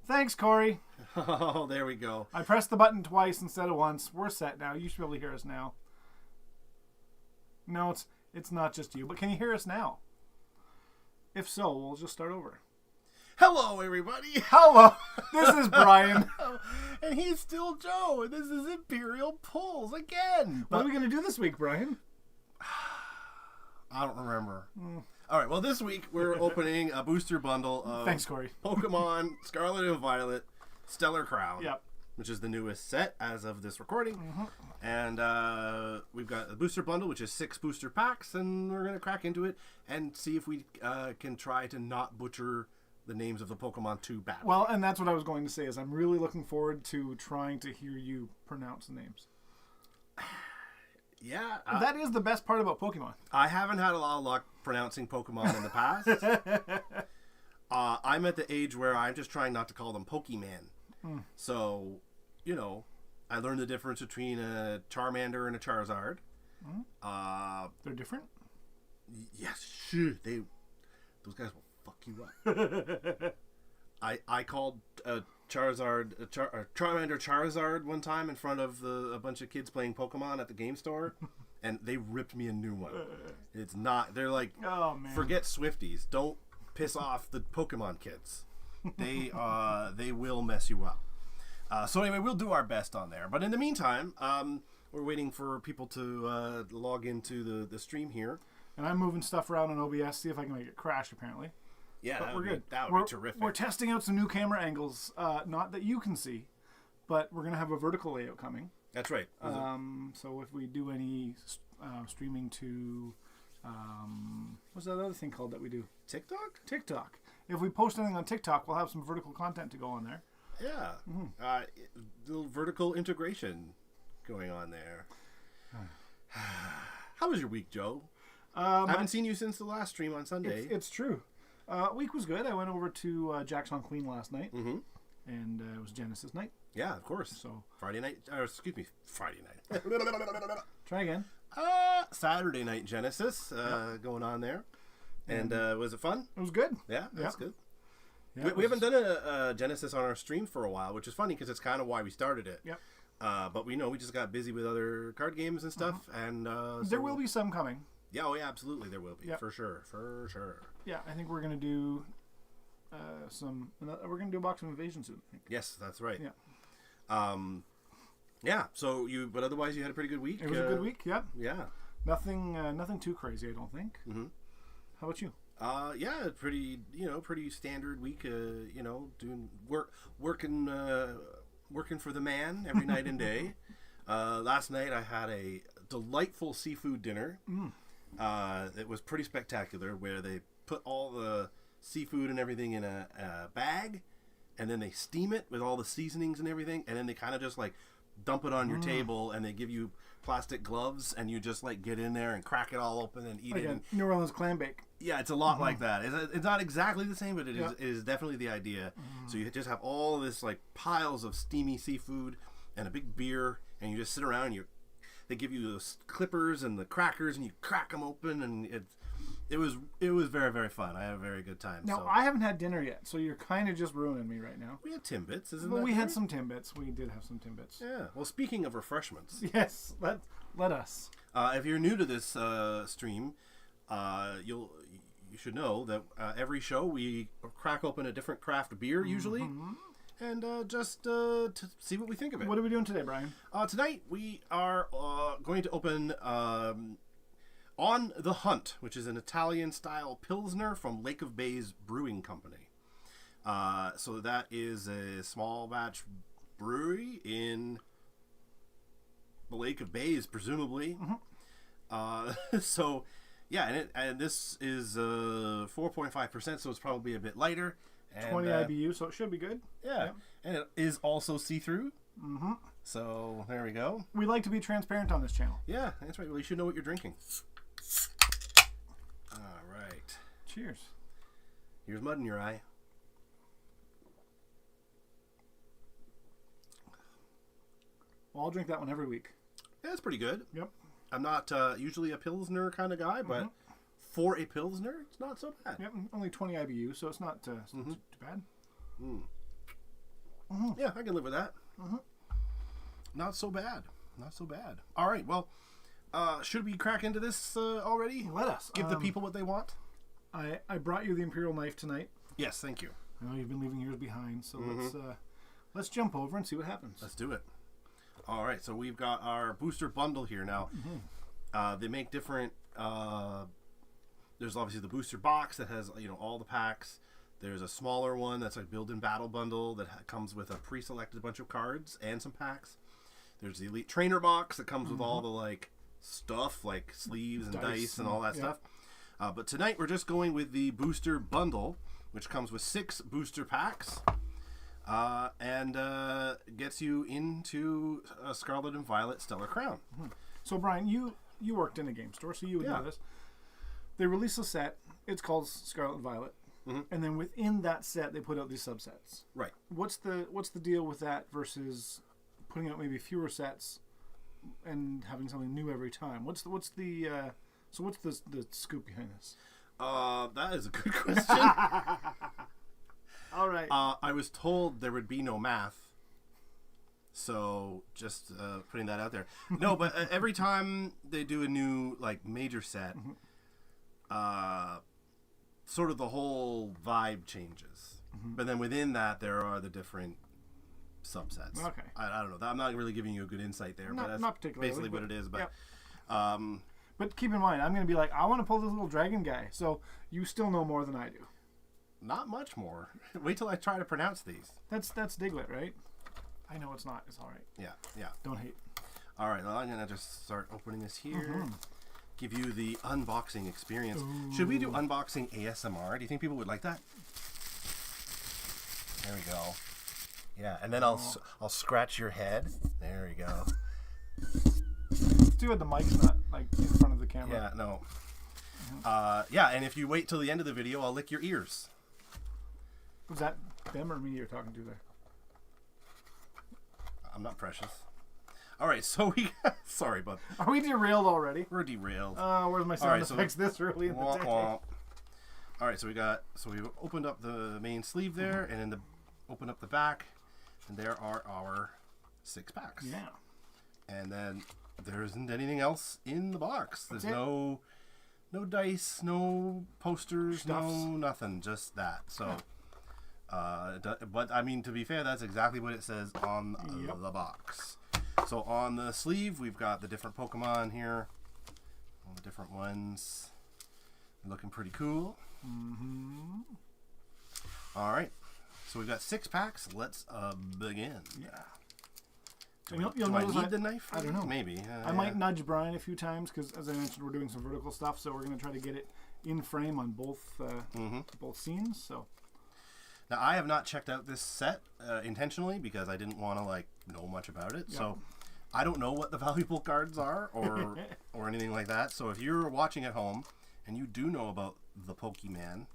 Thanks, Corey. Oh, there we go. I pressed the button twice instead of once. We're set now. You should be able to hear us now. No, it's not just you, but can you hear us now? If so, we'll just start over. Hello, everybody. Hello, this is Brian. And he's still Joe, and this is Imperial Pulls again. What are we going to do this week, Brian? I don't remember. All right, well, this week we're opening a booster bundle of Thanks, Corey. Pokemon Scarlet and Violet Stellar Crown, Yep. which is the newest set as of this recording. And we've got a booster bundle, which is 6 booster packs, and we're going to crack into it and see if we can try to not butcher the names of the Pokemon too badly. Well, and that's what I was going to say, is I'm really looking forward to trying to hear you pronounce the names. Yeah. That is the best part about Pokemon. I haven't had a lot of luck pronouncing Pokemon in the past. I'm at the age where I'm just trying not to call them Pokemon. So, you know, I learned the difference between a Charmander and a Charizard. They're different? Yes, sure. Those guys will fuck you up. I called Charmander Charizard one time in front of a bunch of kids playing Pokemon at the game store, and they ripped me a new one. It's not. They're like, oh man, forget Swifties. Don't piss off the Pokemon kids. They will mess you up. So anyway, we'll do our best on there. But in the meantime, we're waiting for people to log into the stream here. And I'm moving stuff around on OBS, see if I can make it crash, apparently. Yeah, but we're good. That would be terrific. We're testing out some new camera angles, not that you can see, but we're going to have a vertical layout coming. That's right. So if we do any streaming to, what's that other thing called that we do? TikTok? TikTok. If we post anything on TikTok, we'll have some vertical content to go on there. Yeah. Little vertical integration going on there. How was your week, Joe? I haven't seen you since the last stream on Sunday. It's true. Week was good. I went over to Jack's on Queen last night, and it was Genesis night. Yeah, of course. So Friday night. Friday night. Try again. Saturday night Genesis going on there. And was it fun? It was good. Yeah, that's good. Yeah, we haven't done a Genesis on our stream for a while, which is funny because it's kind of why we started it. Yep. But we just got busy with other card games and stuff, and there will be some coming. Yeah, absolutely, there will be for sure. Yeah, I think we're gonna do we're gonna do a box of Invasion soon. I think. Yes, that's right. Yeah. Yeah. So but otherwise you had a pretty good week. It was a good week. Yeah. Yeah. Nothing too crazy, I don't think. How about you? Yeah, pretty standard week. Doing working for the man every night and day. Last night I had a delightful seafood dinner. It was pretty spectacular, where they put all the seafood and everything in a bag, and then they steam it with all the seasonings and everything, and then they kind of just like dump it on your table, and they give you plastic gloves, and you just like get in there and crack it all open and eat it. New Orleans clam bake. Yeah, it's a lot like that. It's not exactly the same, but it is definitely the idea. So you just have all this like piles of steamy seafood and a big beer, and you just sit around and they give you those clippers and the crackers, and you crack them open, and it was very, very fun. I had a very good time. Now, I haven't had dinner yet, so you're kind of just ruining me right now. We had Timbits, isn't well, that we right? had some Timbits. We did have some Timbits. Yeah. Well, speaking of refreshments. Yes, let us. If you're new to this stream, you should know that every show we crack open a different craft beer, usually. And just to see what we think of it. What are we doing today, Brian? Tonight we are going to open On the Hunt, which is an Italian-style Pilsner from Lake of Bays Brewing Company. So that is a small batch brewery in the Lake of Bays, presumably. So, yeah, and this is 4.5%, so it's probably a bit lighter. And, 20 IBU, so it should be good. Yeah. And it is also see-through. So there we go. We like to be transparent on this channel. Yeah, that's right. Well, you should know what you're drinking. All right. Cheers. Here's mud in your eye. Well, I'll drink that one every week. Yeah, that's pretty good. Yep. I'm not usually a Pilsner kind of guy, but for a Pilsner, it's not so bad. Yep, only 20 IBU, so it's not too bad. Yeah, I can live with that. Not so bad. Not so bad. All right, well, should we crack into this already? Let us. Give the people what they want? I brought you the Imperial knife tonight. Yes, thank you. I know you've been leaving yours behind, so let's jump over and see what happens. Let's do it. All right, so we've got our booster bundle here now. They make different. There's obviously the booster box that has all the packs. There's a smaller one that's like build-in battle bundle that comes with a pre-selected bunch of cards and some packs. There's the elite trainer box that comes with all the like stuff like sleeves and dice and all that stuff. But tonight we're just going with the booster bundle, which comes with 6 booster packs. And gets you into Scarlet and Violet Stellar Crown. So, Brian, you worked in a game store, so you would know this. They release a set. It's called Scarlet and Violet, and then within that set, they put out these subsets. Right. What's the deal with that versus putting out maybe fewer sets and having something new every time? What's the scoop behind this? That is a good question. All right. I was told there would be no math, so just putting that out there. No, but every time they do a new like major set, sort of the whole vibe changes. But then within that, there are the different subsets. Okay. I don't know. I'm not really giving you a good insight there, but that's not particularly, basically what it is. But but keep in mind, I'm going to be like, I want to pull this little dragon guy. So you still know more than I do. not much more. Wait till I try to pronounce these. That's Diglett, right? I know it's not. It's all right. Yeah. Don't hate. All right, well, I'm going to just start opening this here. Give you the unboxing experience. Ooh. Should we do unboxing ASMR? Do you think people would like that? There we go. Yeah, and then I'll scratch your head. There we go. It's too bad the mic's not like in front of the camera. Yeah, no. Yeah, and if you wait till the end of the video, I'll lick your ears. Was that them or me you're talking to there? I'm not precious. All right, so we... Sorry, bud. Are we derailed already? We're derailed. Where's my sound effects this early in the day? All right, so we've opened up the main sleeve there, and then open up the back, and there are our 6 packs. Yeah. And then there isn't anything else in the box. There's no dice, no posters, Stuffs. no nothing, just that. So, but I mean, to be fair, that's exactly what it says on the box. So on the sleeve, we've got the different Pokemon here, all the different ones, looking pretty cool. All right, so we've got 6 packs. Let's begin. Yeah. Do I need the knife? I don't know. Maybe. I might nudge Brian a few times because, as I mentioned, we're doing some vertical stuff, so we're going to try to get it in frame on both scenes. So now I have not checked out this set intentionally because I didn't want to know much about it. Yep. So I don't know what the valuable cards are or anything like that. So if you're watching at home and you do know about the Pokemon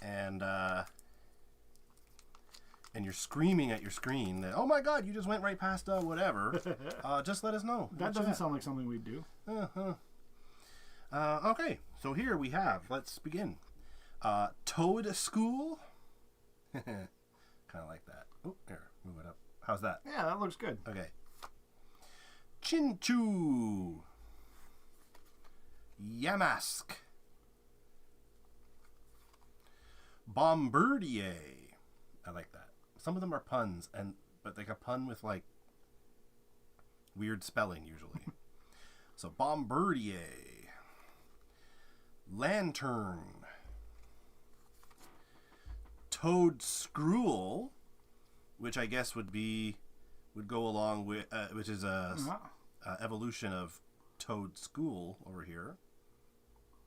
and you're screaming at your screen that, oh my god, you just went right past whatever, just let us know. That doesn't sound like something we'd do. Okay, so here we have, let's begin. Toad School. Kind of like that. Oh, here, move it up. How's that? Yeah, that looks good. Okay. Chinchu. Yamask. Bombardier. I like that. Some of them are puns, but like a pun with like weird spelling usually. So Bombardier, Lantern, Toad Scruel, which I guess would go along with which is a evolution of Toad School over here.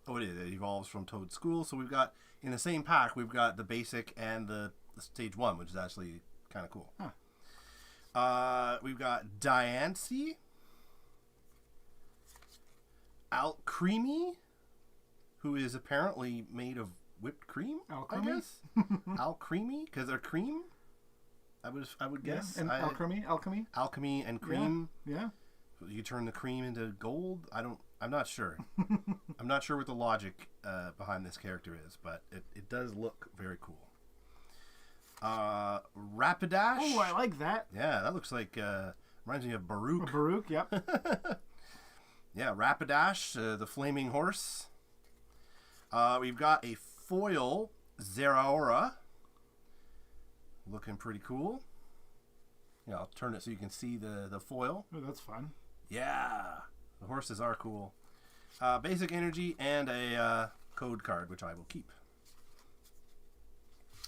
Oh, it is. It evolves from Toad School. So we've got in the same pack, we've got the basic and the stage 1, which is actually kind of cool. We've got Diancie, Alcremie, who is apparently made of whipped cream. Alcremie? I guess. Alcremie, because they're cream. I would guess. And alchemy and cream. Yeah. You turn the cream into gold. I'm not sure. I'm not sure what the logic behind this character is, but it does look very cool. Rapidash. Oh, I like that. Yeah, that looks like reminds me of Baruch. Baruch, yep. Yeah, Rapidash, the flaming horse. We've got a foil Zeraora. Looking pretty cool. Yeah, I'll turn it so you can see the foil. Oh, that's fun. Yeah, the horses are cool. Basic energy and a code card, which I will keep.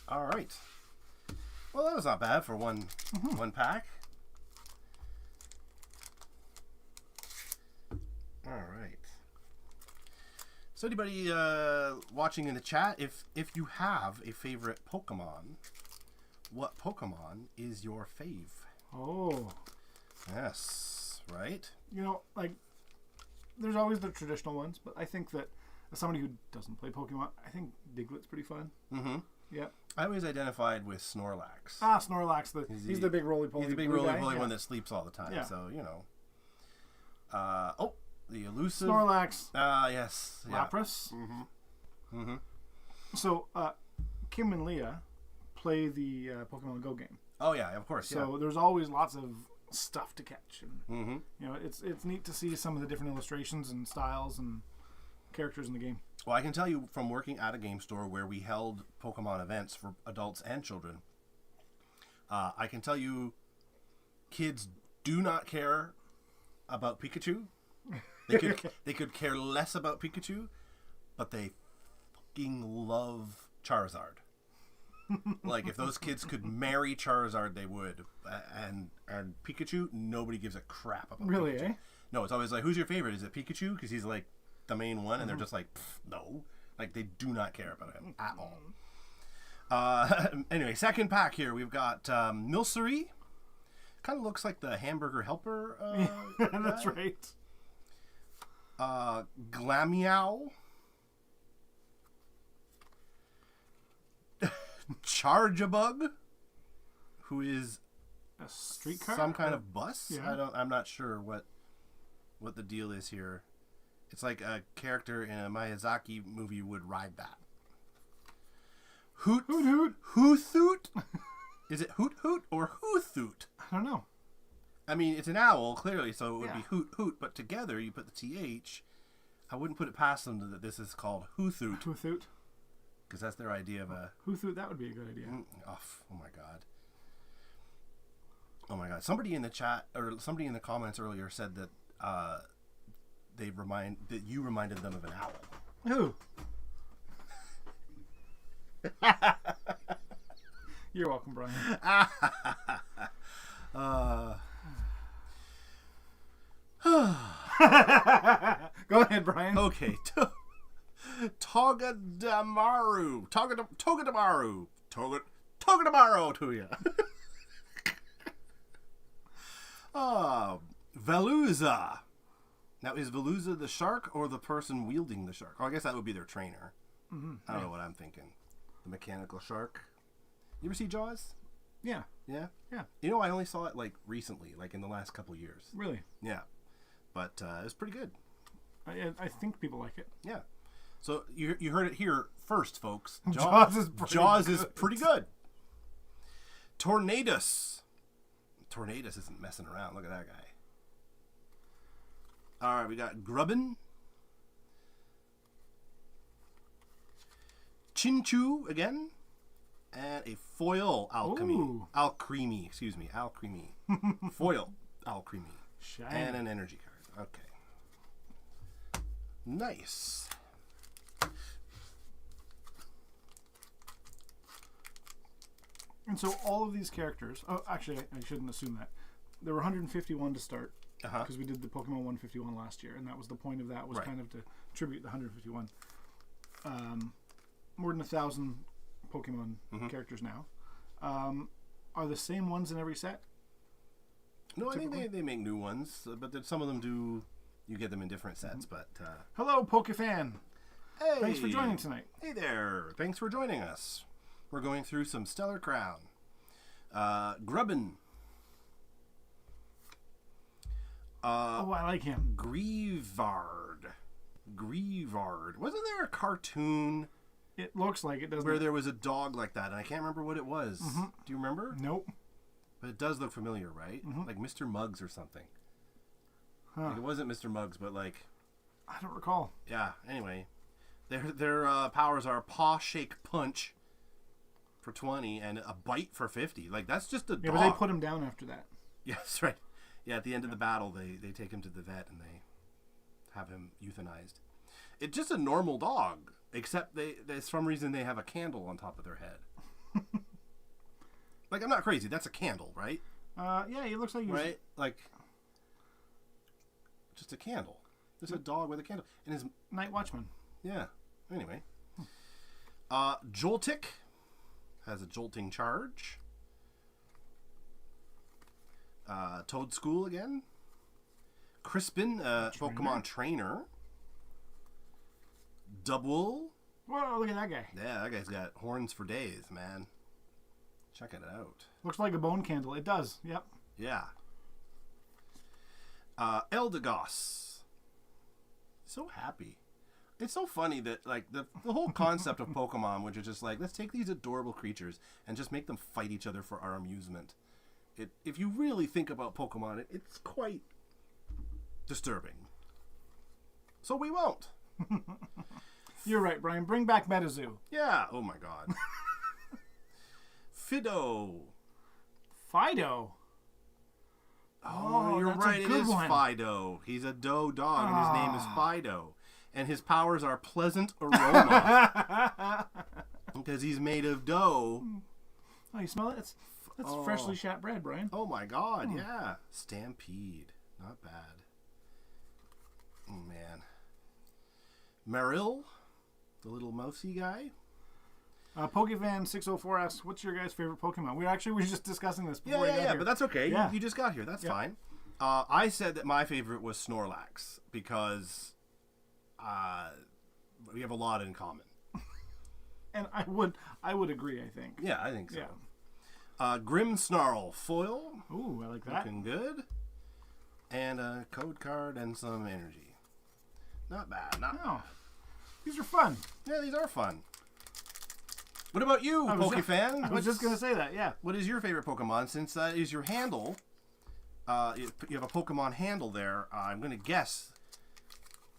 All right. Well, that was not bad for one pack. All right. So, anybody watching in the chat, if you have a favorite Pokemon, what Pokemon is your fave? Oh. Yes, right? You know, like, there's always the traditional ones, but I think that as somebody who doesn't play Pokemon, I think Diglett's pretty fun. Mm-hmm. Yep. I always identified with Snorlax. Ah, Snorlax. He's the big roly-poly. He's the big roly-poly one that sleeps all the time. Yeah. So, you know. The elusive. Snorlax. Yes. Yeah. Lapras. Mm-hmm. Mm-hmm. So, Kim and Leah play the Pokemon Go game. Oh, yeah, of course. So there's always lots of stuff to catch. And, Mm-hmm. you know, it's neat to see some of the different illustrations and styles and characters in the game. Well, I can tell you from working at a game store where we held Pokemon events for adults and children, I can tell you kids do not care about Pikachu. They could care less about Pikachu, but they fucking love Charizard. Like, if those kids could marry Charizard, they would. And Pikachu, nobody gives a crap about Really, Pikachu. eh? No, it's always like, who's your favorite? Is it Pikachu? Because he's like the main one, and they're just like, no. Like, they do not care about him at all. Anyway, second pack here. We've got Milcery. Kind of looks like the hamburger helper. That's right. Glameow. Charjabug, who is A streetcar? some kind of bus. Yeah. I'm not sure what the deal is here. It's like a character in a Miyazaki movie would ride that. Hoot Hoot. Hoothoot? Is it Hoot Hoot or Hoothoot? I don't know. I mean, it's an owl, clearly, so it would be Yeah. Hoot Hoot, but together you put the TH. I wouldn't put it past them that this is called Hoothoot, Hoothoot. because that's their idea of a... Hoothoot, that would be a good idea. Oh my god. Oh my god. Somebody in the chat, or somebody in the comments earlier said that that you reminded them of an owl. Who? You're welcome, Brian. Go ahead, Brian. Okay. Togedemaru. Togedemaru to you. Veluza. Now, is Veluza the shark or the person wielding the shark? Oh, I guess that would be their trainer. Mm-hmm. I don't know what I'm thinking. The mechanical shark. You ever see Jaws? Yeah. Yeah? Yeah. You know, I only saw it, like, recently, like, in the last couple years. Really? Yeah. But it was pretty good. I think people like it. Yeah. So, you heard it here first, folks. Jaws is pretty good. Tornadus. Tornadus isn't messing around. Look at that guy. All right, we got Grubbin. Chinchu again. And a foil alchemy. Ooh. Alcremie, excuse me. Alcremie. Foil alcremie. Shiny. And an energy card. Okay. Nice. And so all of these characters... Oh, actually, I shouldn't assume that. There were 151 to start. Because we did the Pokemon 151 last year. And that was the point of that, was kind of to tribute the 151. More than 1,000 Pokemon characters now. Are the same ones in every set? No, I think they make new ones. But some of them do... You get them in different sets, but... Hello, Pokefan. Hey! Thanks for joining tonight. Hey there! Thanks for joining us. We're going through some Stellar Crown. Grubbin. Oh, I like him. Grievard. Wasn't there a cartoon It looks like it, doesn't where it? there was a dog like that, and I can't remember what it was. Mm-hmm. Do you remember? Nope. But it does look familiar, right? Mm-hmm. Like Mr. Muggs or something. Huh. Like it wasn't Mr. Muggs, but like... I don't recall. Yeah, anyway. Their powers are Paw Shake Punch for 20 and a Bite for 50. Like, that's just a dog. Yeah, but they put him down after that. Yeah, that's right. Yeah, at the end of the battle, they take him to the vet and they have him euthanized. It's just a normal dog, except there's some reason they have a candle on top of their head. Like, I'm not crazy. That's a candle, right? Yeah, he looks like he's... Right? Like, just a candle. Just a dog with a candle. And his... Night Watchman. Yeah. Anyway. Joltik has a jolting charge. Toad School again. Crispin, Pokemon Trainer. Double. Whoa, look at that guy. Yeah, that guy's got horns for days, man. Check it out. Looks like a bone candle. It does. Yep. Yeah. Eldegoss. So happy. It's so funny that, like, the whole concept of Pokemon, which is just like, let's take these adorable creatures and just make them fight each other for our amusement. If you really think about Pokemon, it's quite disturbing. So we won't. You're right, Brian. Bring back MetaZoo. Yeah. Oh, my God. Fido. Fido. Oh, you're that's right. a It good is one. Fido. He's a doe dog, and his name is Fido. And his powers are pleasant aroma. Because he's made of dough. Oh, you smell it? That's freshly shot bread, Brian. Oh, my God. Yeah. Stampede. Not bad. Oh, man. Marill, the little mousy guy. Pokefan604 asks, what's your guys' favorite Pokemon? We were just discussing this before you got here. But that's okay. Yeah. You just got here. That's fine. I said that my favorite was Snorlax because we have a lot in common. And I would agree, I think. Yeah, I think so. Yeah. Grimmsnarl foil. Ooh, I like that. Looking good. And a code card and some energy. Not bad. No. These are fun. Yeah, these are fun. What about you, Pokefan? I was just going to say that, yeah. What is your favorite Pokemon? Since that is your handle, you have a Pokemon handle there, I'm going to guess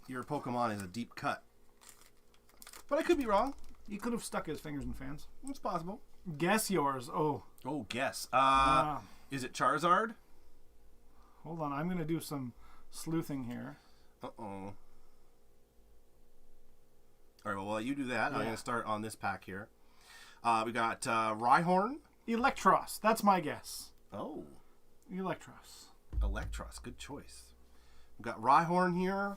your Pokemon is a deep cut. But I could be wrong. He could have stuck his fingers in fans. It's possible. Guess yours. Oh, guess. Is it Charizard? Hold on. I'm going to do some sleuthing here. Uh-oh. All right, well, while you do that, I'm going to start on this pack here. We got Rhyhorn. Electros. That's my guess. Oh. Electros. Good choice. We've got Rhyhorn here.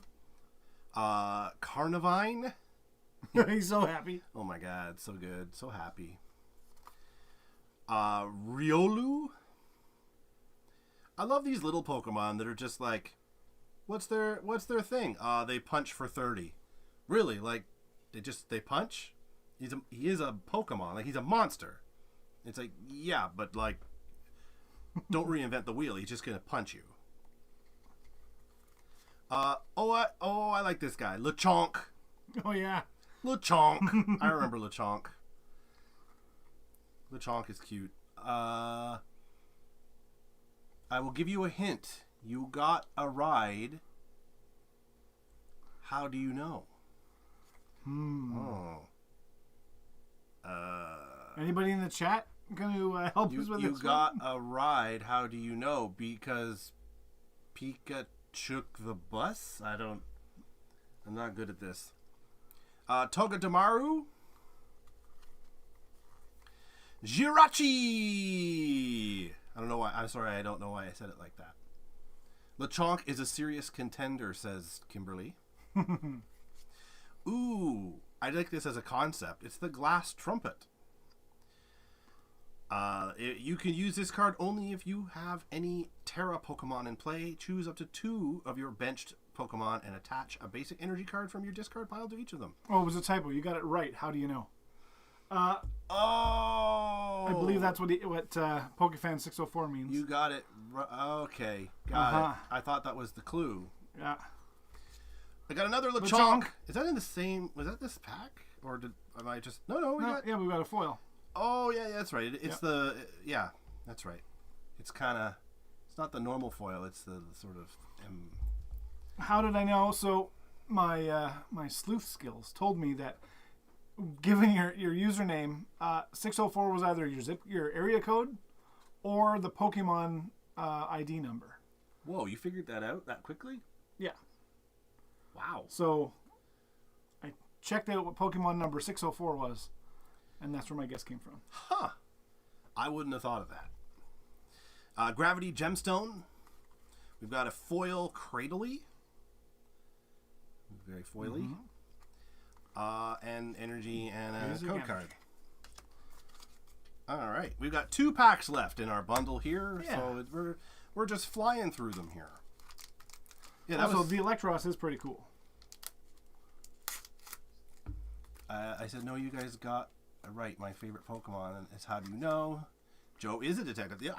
Carnivine. He's so happy. Oh my God, so good. So happy. Riolu. I love these little Pokemon that are just like, what's their thing? They punch for 30. Really? Like, they punch? He is a Pokemon. Like, he's a monster. It's like, yeah, but like, don't reinvent the wheel. He's just gonna punch you. I like this guy. Lechonk. Oh yeah. Lechonk. I remember Lechonk. Lechonk is cute. I will give you a hint. You got a ride. How do you know? Oh. Anybody in the chat going to help us with this? You got a ride. How do you know? Because Pika took the bus? I'm not good at this. Togedemaru. Jirachi. I don't know why. I'm sorry. I don't know why I said it like that. Lechonk is a serious contender, says Kimberly. Ooh, I like this as a concept. It's the Glass Trumpet. You can use this card only if you have any Terra Pokemon in play. Choose up to 2 of your benched Pokemon and attach a basic energy card from your discard pile to each of them. Oh, it was a typo. You got it right. How do you know? I believe that's what Pokefan604 means. You got it. Okay, got it. I thought that was the clue. Yeah. I got another Lechonk. Is that in the same? Was that this pack? Or am I just... No, we got... Yeah, we got a foil. Oh, yeah, that's right. It's Yeah, that's right. It's kind of... It's not the normal foil. It's the sort of... How did I know? So my my sleuth skills told me that given your username, 604 was either your area code or the Pokemon ID number. Whoa, you figured that out that quickly? Yeah. Wow. So I checked out what Pokemon number 604 was, and that's where my guess came from. Huh. I wouldn't have thought of that. Gravity Gemstone. We've got a foil Cradily. Very foily. And energy and a code card. All right. We've got 2 packs left in our bundle here, so we're just flying through them here. Yeah. Also, the Electros is pretty cool. I said, no, you guys got right. My favorite Pokemon, and it's how do you know? Joe is a detective. Yeah,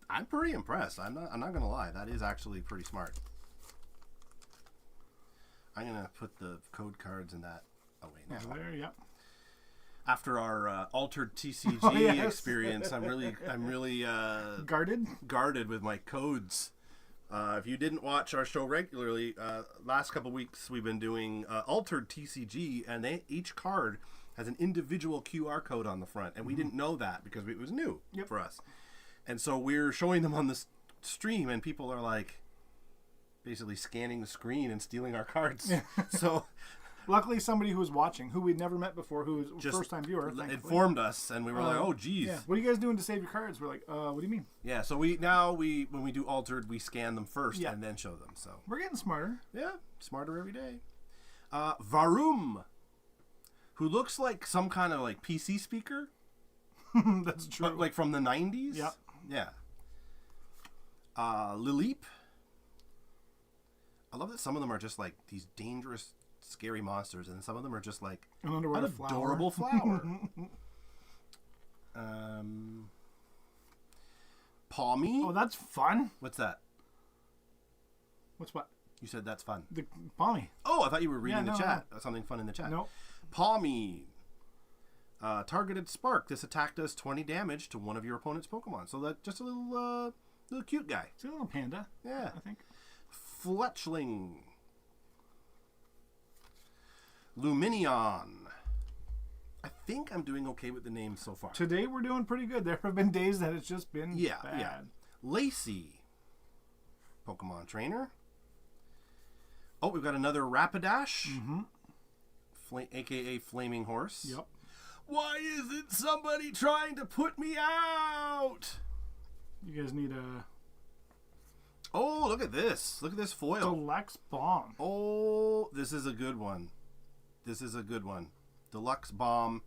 I'm pretty impressed. I'm not gonna lie. That is actually pretty smart. I'm gonna put the code cards in that away now. Over there, yep. After our altered TCG experience, I'm really guarded with my codes. If you didn't watch our show regularly, last couple weeks we've been doing altered TCG, and each card has an individual QR code on the front, and we didn't know that because it was new for us. And so we're showing them on the stream, and people are like basically scanning the screen and stealing our cards. So luckily somebody who was watching, who we'd never met before, who was a first-time viewer, informed us, and we were like, oh, geez. Yeah. What are you guys doing to save your cards? We're like, what do you mean? Yeah, so when we do altered, we scan them first and then show them. So we're getting smarter. Yeah, smarter every day. Varum, who looks like some kind of like PC speaker. That's true. But like from the 90s? Yeah. Yeah. Lileep. I love that some of them are just like these dangerous, scary monsters, and some of them are just like an adorable flower. Palmy. Oh, that's fun. What's that? What's what? You said that's fun. The Palmy. Oh, I thought you were reading the chat. No. Something fun in the chat. No. Palmy. Targeted Spark. This attack does 20 damage to one of your opponent's Pokemon. So that's just a little cute guy. It's a little panda. Yeah. I think. Fletchling. Luminion. I think I'm doing okay with the names so far. Today we're doing pretty good. There have been days that it's just been bad. Yeah. Lacey. Pokemon trainer. Oh, we've got another Rapidash. AKA Flaming Horse. Yep. Why isn't somebody trying to put me out? You guys need a... Oh, look at this. Look at this foil. Deluxe Bomb. Oh, this is a good one. Deluxe Bomb.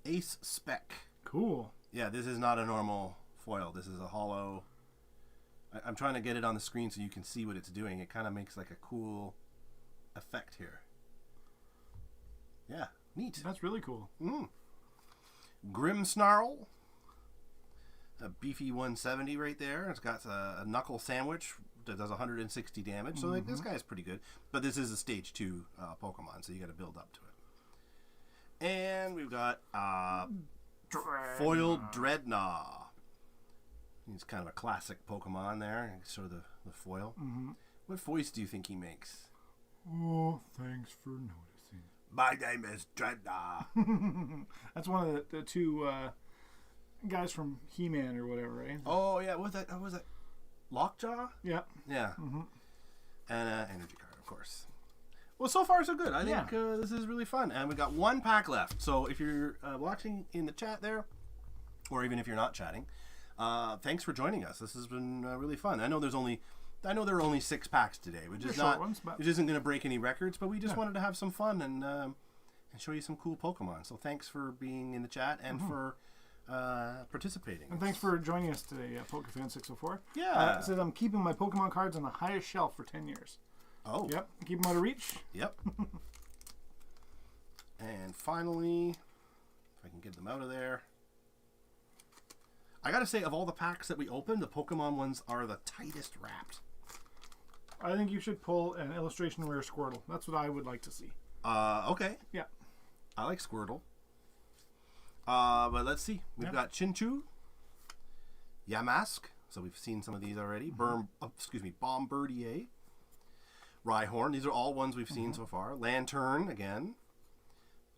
Ace Spec. Cool. Yeah, this is not a normal foil. This is a hollow. I'm trying to get it on the screen so you can see what it's doing. It kind of makes like a cool effect here. Yeah, neat. That's really cool. Grimmsnarl. A beefy 170 right there. It's got a knuckle sandwich that does 160 damage. So like, this guy's pretty good. But this is a stage 2 Pokemon, so you got to build up to it. And we've got foiled Dreadnought. He's kind of a classic Pokemon there. Sort of the foil. What voice do you think he makes? Oh, thanks for noticing. My name is Dreadnought. That's one of the two guys from He-Man or whatever, right? Oh, yeah. What was that? Lockjaw? Yeah. Yeah. And energy card, of course. Well, so far so good. I think this is really fun. And we got 1 pack left. So if you're watching in the chat there, or even if you're not chatting, thanks for joining us. This has been really fun. I know there are only 6 packs today, which is which isn't going to break any records, but we just wanted to have some fun and show you some cool Pokemon. So thanks for being in the chat and for participating. And thanks for joining us today, PokeFan604. Yeah. It says I'm keeping my Pokemon cards on the highest shelf for 10 years. Oh. Yep. Keep them out of reach. Yep. And finally, if I can get them out of there. I gotta say, of all the packs that we opened, the Pokemon ones are the tightest wrapped. I think you should pull an illustration rare Squirtle. That's what I would like to see. Okay. Yeah. I like Squirtle. But let's see. We've got Chinchou, Yamask. So we've seen some of these already. Bombardier, Rhyhorn. These are all ones we've seen so far. Lantern again.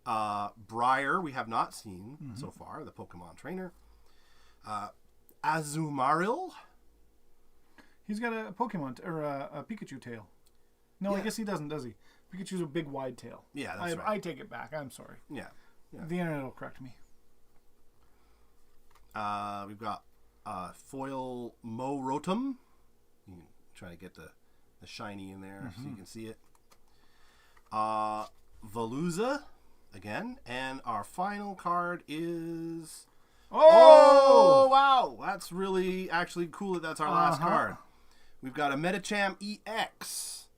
Briar we have not seen so far. The Pokemon trainer. Azumarill. He's got a Pokemon or a Pikachu tail. No, I guess he doesn't, does he? Pikachu's a big wide tail. Yeah, that's right. I take it back. I'm sorry. Yeah. The internet will correct me. We've got Foil Morotum. You can try to get the shiny in there so you can see it. Veluza again. And our final card is... Oh, wow. That's really actually cool that that's our last card. We've got a Medicham EX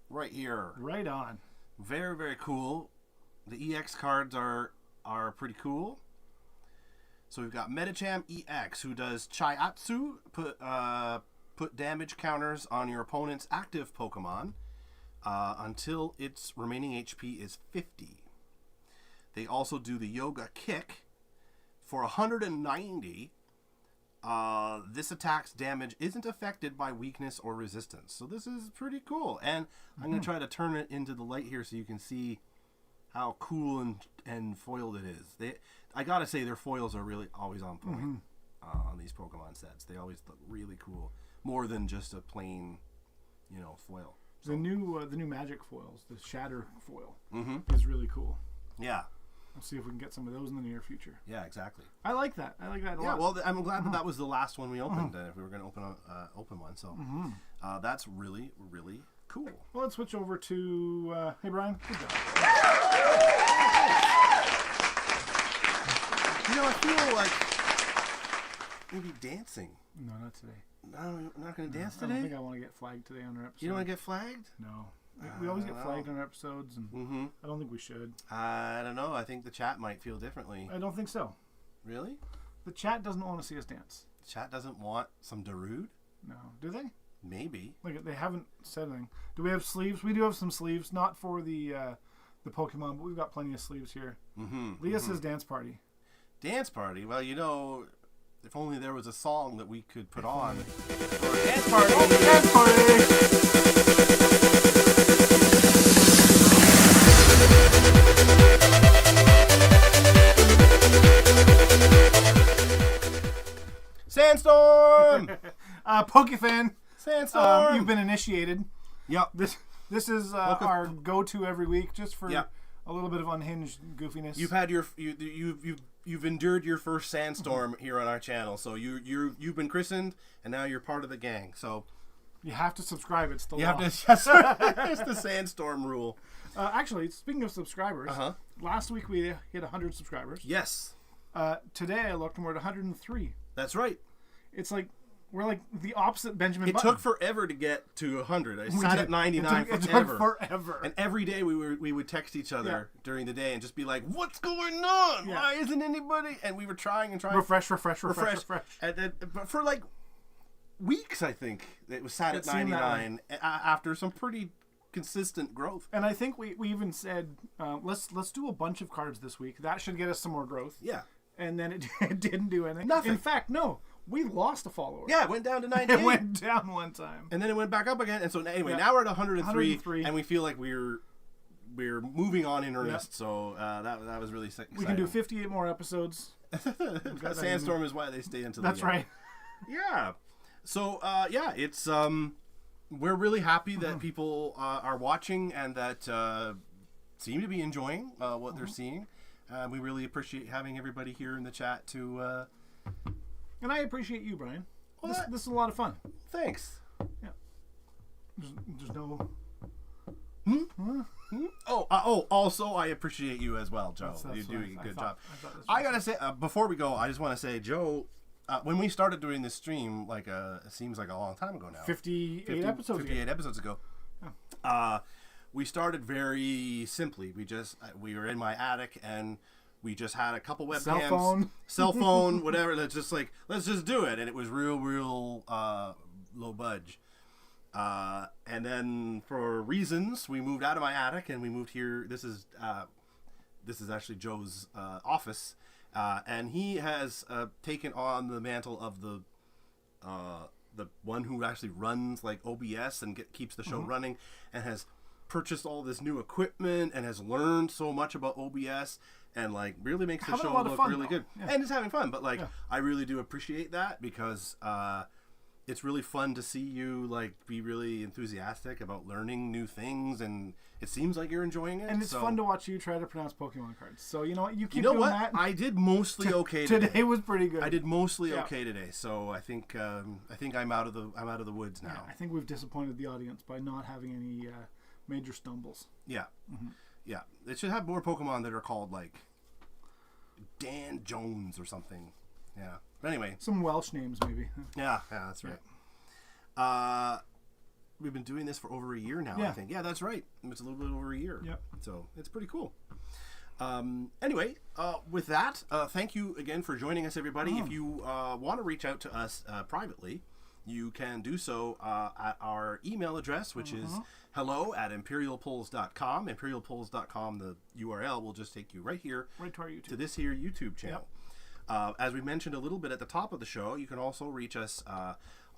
right here. Right on. Very, very cool. The EX cards are pretty cool. So we've got Medicham EX, who does Chiatsu, put damage counters on your opponent's active Pokemon until its remaining HP is 50. They also do the Yoga Kick for 190. This attack's damage isn't affected by weakness or resistance. So this is pretty cool. And I'm going to try to turn it into the light here so you can see how cool and foiled it is. I gotta say, their foils are really always on point on these Pokemon sets. They always look really cool, more than just a plain, foil. So, the new Magic foils, the Shatter foil, is really cool. Yeah. We'll see if we can get some of those in the near future. Yeah, exactly. I like that. I like that a lot. Yeah, well, I'm glad that was the last one we opened. If we were going to open one, so that's really, really cool. Well, let's switch over to hey Brian, good job. I feel like maybe dancing. No, not today. No, I'm not going to dance I today. don't think I want to get flagged today on our episode. You don't want to get flagged? No. We always get flagged on our episodes, and I don't think we should. I don't know. I think the chat might feel differently. I don't think so. Really? The chat doesn't want to see us dance. The chat doesn't want some Darude? No. Do they? Maybe. Like, they haven't said anything. Do we have sleeves? We do have some sleeves, not for the Pokemon, but we've got plenty of sleeves here. Leah says dance party. Dance party? Well, if only there was a song that we could put on for a dance party. Dance party! Sandstorm! Pokefan. Sandstorm! You've been initiated. Yep. This is our go-to every week, just for a little bit of unhinged goofiness. You've had you've endured your first sandstorm here on our channel, so you've been christened, and now you're part of the gang. So you have to subscribe. It's the law. Have to. It's the sandstorm rule. Actually, speaking of subscribers, last week we hit 100 subscribers. Yes. Today I looked and we're at 103. That's right. It's like we're like the opposite Benjamin Button. It took forever to get to 100. I sat at 99 it forever. took forever. And every day we would text each other during the day and just be like, "What's going on? Yeah. Why isn't anybody?" And we were trying and trying. Refresh. But for like weeks, I think it was sat at 99 after some pretty consistent growth. And I think we even said, let's do a bunch of cards this week. That should get us some more growth. Yeah. And then it didn't do anything. Nothing. In fact, no. We lost a follower. Yeah, it went down to 98. It went down one time. And then it went back up again. And so anyway, now we're at 103, and we feel like we're moving on in earnest. So that was really exciting. We can do 58 more episodes. That sandstorm is why they stay until That's the end. right. Yeah. So it's we're really happy that people are watching and that seem to be enjoying what they're seeing. We really appreciate having everybody here in the chat to. And I appreciate you, Brian. Well, this is a lot of fun. Thanks. Yeah. There's no. Also, I appreciate you as well, Joe. You're doing a good job. I gotta say, before we go, I just want to say, Joe, when we started doing this stream, it seems like a long time ago now. 58 episodes ago. We started very simply. We were in my attic and we just had a couple webcams, cell phone, whatever. That's just like, let's just do it. And it was real low budge. And then for reasons, we moved out of my attic and we moved here. This is actually Joe's office, and he has taken on the mantle of the one who actually runs like OBS and keeps the show running, and has purchased all this new equipment and has learned so much about OBS and like really makes the show look really good. Yeah. And is having fun, but like I really do appreciate that because it's really fun to see you like be really enthusiastic about learning new things, and it seems like you're enjoying it. And it's fun to watch you try to pronounce Pokemon cards. So you know what, you keep doing that. I did mostly okay today. Today was pretty good. I did mostly okay today, so I think I'm out of the woods now. Yeah, I think we've disappointed the audience by not having any major stumbles. Yeah, yeah. They should have more Pokemon that are called like Dan Jones or something. Yeah. But anyway, some Welsh names maybe. Yeah, that's right. We've been doing this for over a year now, I think. Yeah, that's right. It's a little bit over a year. Yep. So it's pretty cool. Anyway, with that, thank you again for joining us, everybody. If you want to reach out to us privately, you can do so at our email address, which is hello@imperialpulls.com. Imperialpulls.com, the URL will just take you right here to our YouTube. To this here YouTube channel. Yep. As we mentioned a little bit at the top of the show, you can also reach us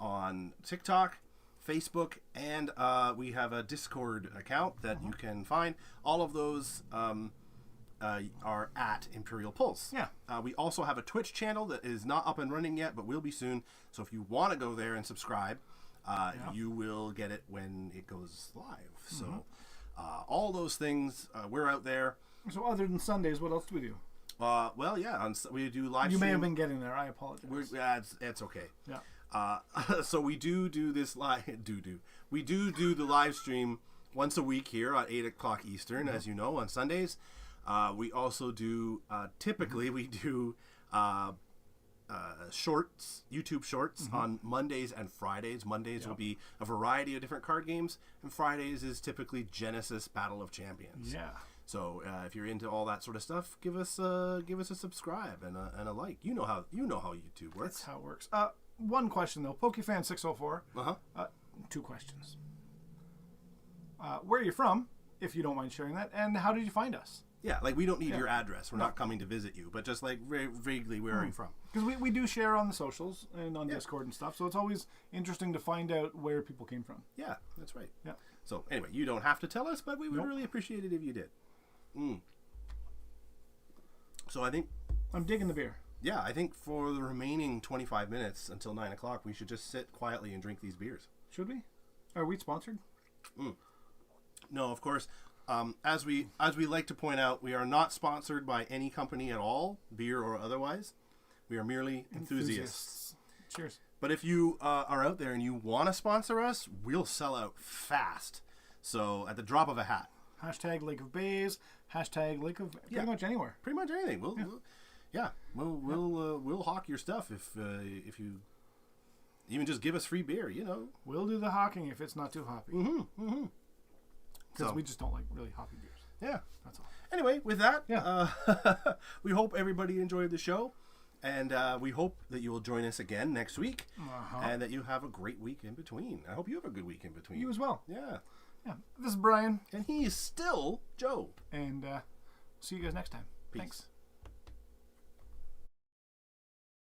on TikTok, Facebook, and we have a Discord account that you can find. All of those are at Imperial Pulse. Yeah. We also have a Twitch channel that is not up and running yet, but will be soon. So if you want to go there and subscribe, you will get it when it goes live. So all those things, we're out there. So other than Sundays, what else do we do? Well, yeah, we do live stream. You may have been getting there. I apologize. It's okay. Yeah. So we do this We do the live stream once a week here at 8 o'clock Eastern, as you know, on Sundays. We also do typically we do shorts, YouTube shorts on Mondays and Fridays. Mondays will be a variety of different card games, and Fridays is typically Genesis Battle of Champions. Yeah. So if you're into all that sort of stuff, give us a subscribe and a like. You know how YouTube works. That's how it works. One question though, PokeFan604. Two questions. Where are you from, if you don't mind sharing that, and how did you find us? Yeah, like we don't need your address. We're not coming to visit you, but just like vaguely, where are you from? Because we do share on the socials and on Discord and stuff, so it's always interesting to find out where people came from. Yeah, that's right. Yeah. So anyway, you don't have to tell us, but we would really appreciate it if you did. So I think I'm digging the beer. Yeah, I think for the remaining 25 minutes until 9 o'clock, we should just sit quietly and drink these beers. Should we? Are we sponsored? No, of course. As we like to point out, we are not sponsored by any company at all, beer or otherwise. We are merely enthusiasts. Cheers. But if you are out there and you want to sponsor us, we'll sell out fast. So at the drop of a hat. Hashtag Lake of Bays. Hashtag Lake of pretty much anywhere. Pretty much anything. We'll hawk your stuff if you even just give us free beer. You know, we'll do the hawking if it's not too hoppy. Because we just don't like really hoppy beers. Yeah, that's all. Anyway, with that, we hope everybody enjoyed the show, and we hope that you will join us again next week, and that you have a great week in between. I hope you have a good week in between. You as well. Yeah. Yeah. This is Brian, and he is still Joe. And see you guys next time. Peace. Thanks.